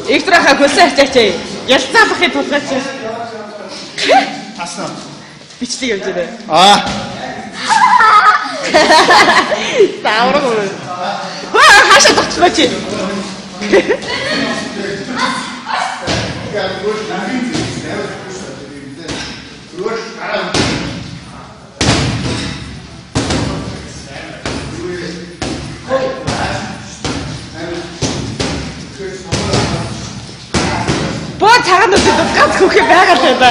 Экстраха хөсөөч. Ялцаа бахыг тулгаач. Асан. Бичдэг явж байна. Таавар гоо. Хашаа тогтчихооч. Боо цагаан нүдэд ганц хүүхэ байгаа л да.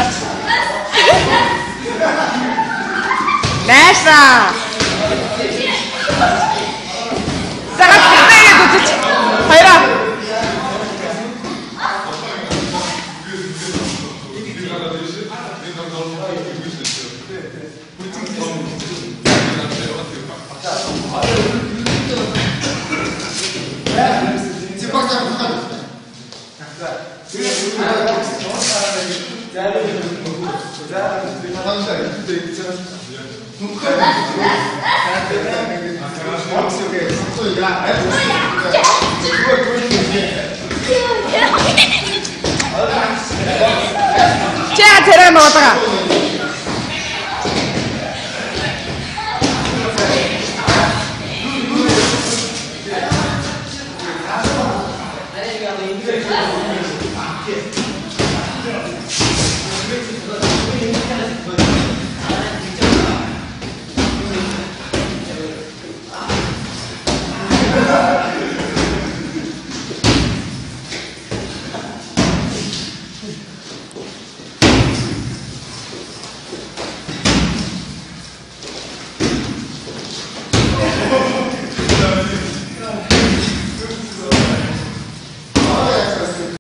Наша. Сарат гэдэг үгч. Хайра. Чаа тэрэ нотага.